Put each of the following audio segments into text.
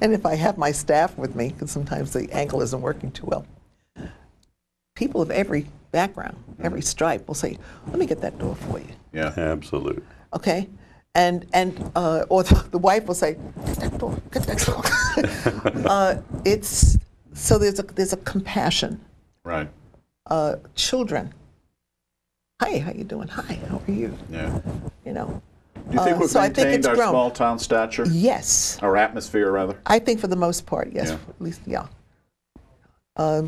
And if I have my staff with me, because sometimes the ankle isn't working too well, people of every background, every stripe will say, let me get that door for you. Yeah, absolutely. Okay? Or the wife will say, get that door, get that door. So there's a compassion. Right. Children, hi, how you doing? Hi, how are you? Yeah. You know. Do you think we've maintained our small town stature? Yes. Our atmosphere, rather? I think for the most part, yes. Yeah. At least, yeah. I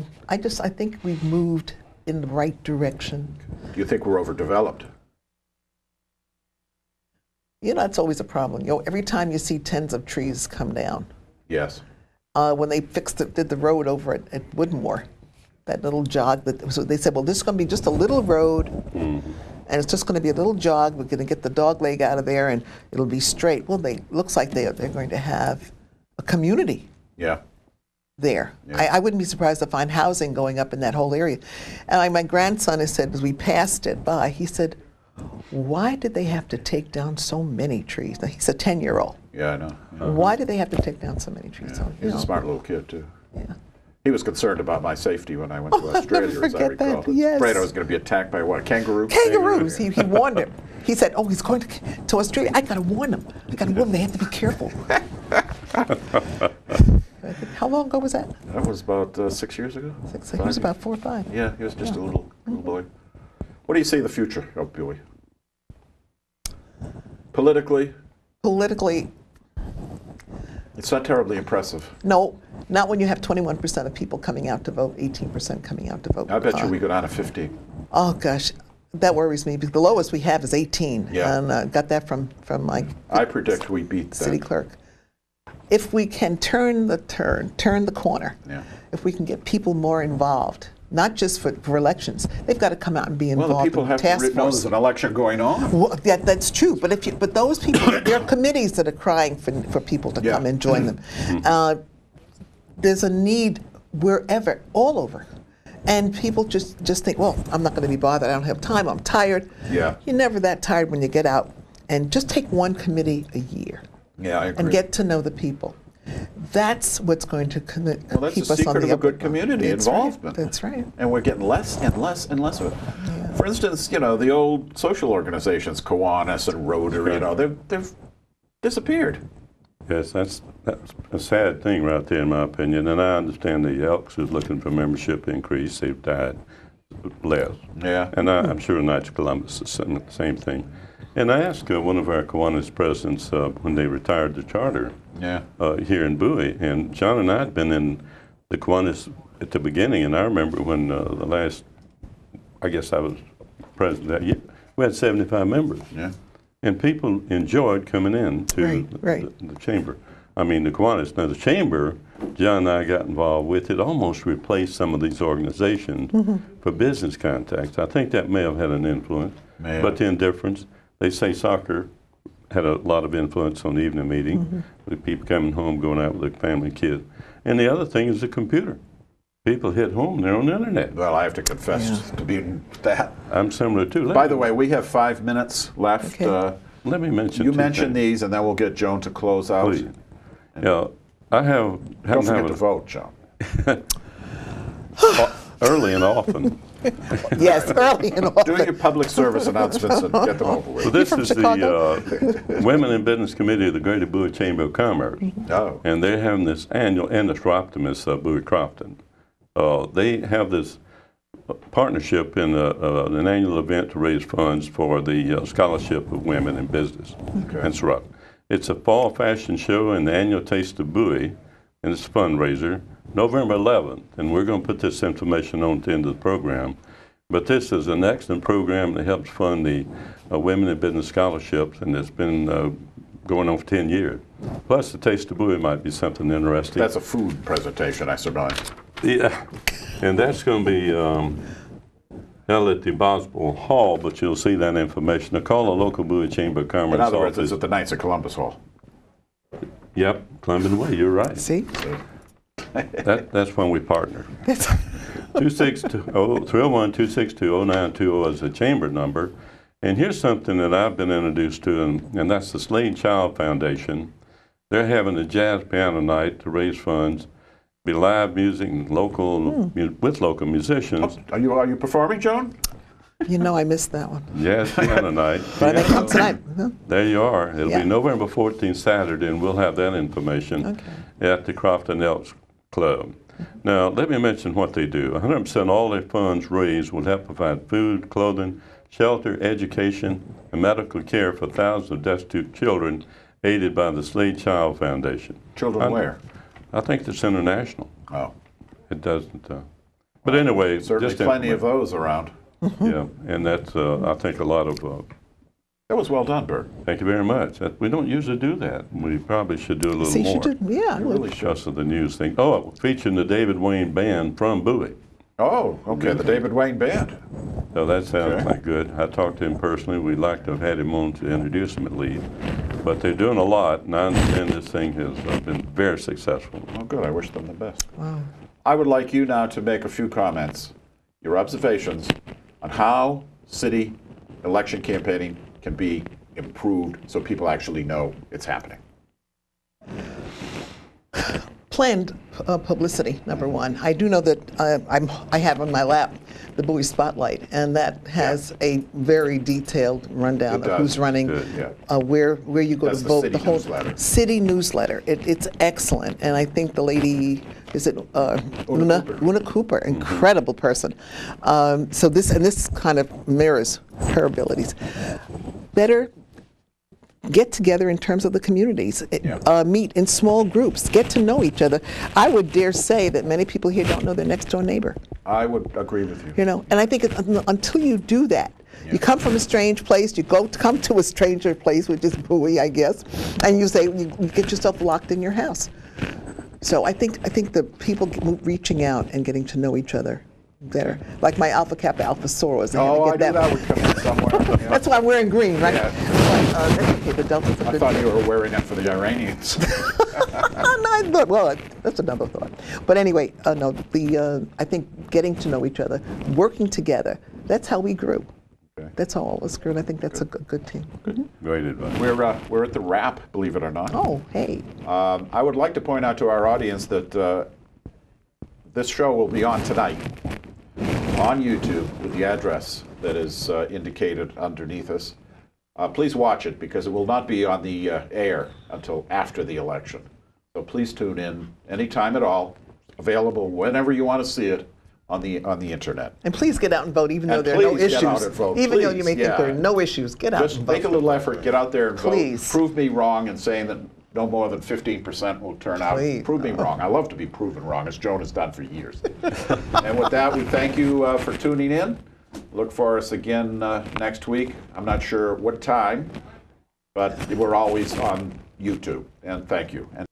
think we've moved in the right direction. Do you think we're overdeveloped? You know, that's always a problem. You know, every time you see tens of trees come down. Yes. When they did the road over at Woodmore, that little jog, so they said, well, this is going to be just a little road, and it's just going to be a little jog. We're going to get the dog leg out of there, and it'll be straight. Well, looks like they're going to have a community. Yeah. There. Yeah. I wouldn't be surprised to find housing going up in that whole area. And my grandson has said, as we passed it by, he said, why did they have to take down so many trees? Now, he's a 10-year-old. Yeah, I know. Why did they have to take down so many trees? Yeah. So, He's a smart little kid, too. Yeah. He was concerned about my safety when I went to Australia, as I forget recall. that, yes. Afraid I was going to be attacked by what, a kangaroo? Kangaroos. He warned him. He said, oh, he's going to Australia. I got to warn him. They have to be careful. How long ago was that? That was about 6 years ago. He was about 4 or 5. Yeah, he was just a little boy. What do you see in the future of Bowie? Politically? Politically, it's not terribly impressive. No, not when you have 21% of people coming out to vote, 18% coming out to vote. I bet you we go down to 15. Oh, gosh. That worries me, because the lowest we have is 18. Yeah. And got that from my I predict we beat that. City clerk. If we can turn the corner, yeah. If we can get people more involved, not just for elections, they've got to come out and be involved. Well, the people in have task to know force. there's an election going on. Well, that's true, but those people, there are committees that are crying for people to come and join them. There's a need wherever, all over. And people just think, well, I'm not going to be bothered. I don't have time. I'm tired. Yeah. You're never that tired when you get out. And just take one committee a year. Yeah, I agree. And get to know the people. That's what's going to keep us on the Well, that's the secret of a good community involvement. Right. That's right. And we're getting less and less and less of it. Yeah. For instance, you know, the old social organizations, Kiwanis and Rotary, you know, they've disappeared. Yes, that's a sad thing right there, in my opinion. And I understand the Elks is looking for membership increase. They've died less. Yeah. And I'm sure Knights of Columbus is the same thing. And I asked one of our Kiwanis presidents when they retired the charter here in Bowie, and John and I had been in the Kiwanis at the beginning, and I remember when I guess I was president that year, we had 75 members. Yeah. And people enjoyed coming in to the chamber. I mean, the Kiwanis. Now, the chamber, John and I got involved with, it almost replaced some of these organizations for business contacts. I think that may have had an influence. But the indifference, they say soccer had a lot of influence on the evening meeting, with people coming home, going out with their family and kids. And the other thing is the computer. People hit home, they're on the internet. Well, I have to confess to being that. I'm similar too. By the way, we have 5 minutes left. Okay. Let me mention You mention these, and then we'll get Joan to close out. Please. Yeah, I have. Don't forget to vote, Joan. Early and often. Yes, early and often. Do your public service announcements and get them over with. So this is the Women in Business Committee of the Greater Bowie Chamber of Commerce. Oh. And they're having this annual, and the Shroptimus, Bowie Crofton. They have this partnership in an annual event to raise funds for the scholarship of women in business. And Shrub. It's a fall fashion show and the annual Taste of Bowie, and it's a fundraiser, November 11th. And we're going to put this information on at the end of the program. But this is an excellent program that helps fund the Women in Business Scholarships, and it's been going on for 10 years. Plus, the Taste of Bowie might be something interesting. That's a food presentation, I surmise. Yeah, and that's going to be held at the Boswell Hall, but you'll see that information. Now call a local Bowie Chamber of Commerce In other words, office. it's at the Knights of Columbus Hall. Yep, Columbus Way, you're right. See? That's when we partner. 301-262-0920 is the chamber number. And here's something that I've been introduced to, and that's the Slade Child Foundation. They're having a jazz piano night to raise funds. Be live music and with local musicians. Are you performing, Joan? You know, I missed that one. Jazz piano night. But I may come tonight. Huh? There you are. It'll Yeah. be November 14th, Saturday, and we'll have that information at the Crofton Elks Club. Now, let me mention what they do. 100% all their funds raised will help provide food, clothing, shelter, education, and medical care for thousands of destitute children aided by the Slade Child Foundation. Children where? I think it's international. Oh. It doesn't. But anyway, Certainly just plenty of those around. Yeah, and that's, I think, a lot of. That was well done, Bert. Thank you very much. We don't usually do that. We probably should do a little See, more. you should do, yeah. You really should. Because of the news thing. Oh, featuring the David Wayne Band from Bowie. Oh, okay, the David Wayne Band. So that sounds Okay. like good. I talked to him personally. We'd like to have had him on to introduce him at least. But they're doing a lot, and I understand this thing has been very successful. Oh, good. I wish them the best. Wow. I would like you now to make a few comments, your observations on how city election campaigning can be improved so people actually know it's happening. Planned publicity, number one. I do know that I have on my lap the Bowie Spotlight, and that has a very detailed rundown It of who's does. running, Good, yeah. where you go That's to the vote. city newsletter. City newsletter. It's excellent, and I think the lady, is it Una Una Cooper, incredible person. So this kind of mirrors her abilities. Better get together in terms of the communities, meet in small groups, get to know each other. I would dare say that many people here don't know their next door neighbor. I would agree with you. You know, and I think until you do that, you come from a strange place, you come to a stranger place, which is Bowie, I guess, and you say you get yourself locked in your house. So I think the people reaching out and getting to know each other better, like my Alpha Kappa Alpha Sorors. Oh, I knew that would come in somewhere. Yeah. That's why I'm wearing green, right? Yeah. But, that's okay. The Delta's a I good thought you were wearing it for the Iranians. No, I thought, well, that's another thought. But anyway, no. I think getting to know each other, working together. That's how we grew. Okay. That's how all of us grew, and I think that's a good team. Great advice. We're at the wrap, believe it or not. Oh, hey. I would like to point out to our audience that this show will be on tonight on YouTube with the address that is indicated underneath us. Please watch it because it will not be on the air until after the election. So please tune in anytime at all, available whenever you want to see it on the internet. And please get out and vote, even though And there are no please issues. get out and vote. Even though you Please, may think there are yeah. no issues, get out Just and vote. make a little effort, get out there and Please. vote. Prove me wrong in saying that no more than 15% will turn out. Please. Prove me wrong. I love to be proven wrong, as Joan has done for years. And with that, we thank you for tuning in. Look for us again next week. I'm not sure what time, but we're always on YouTube. And thank you. And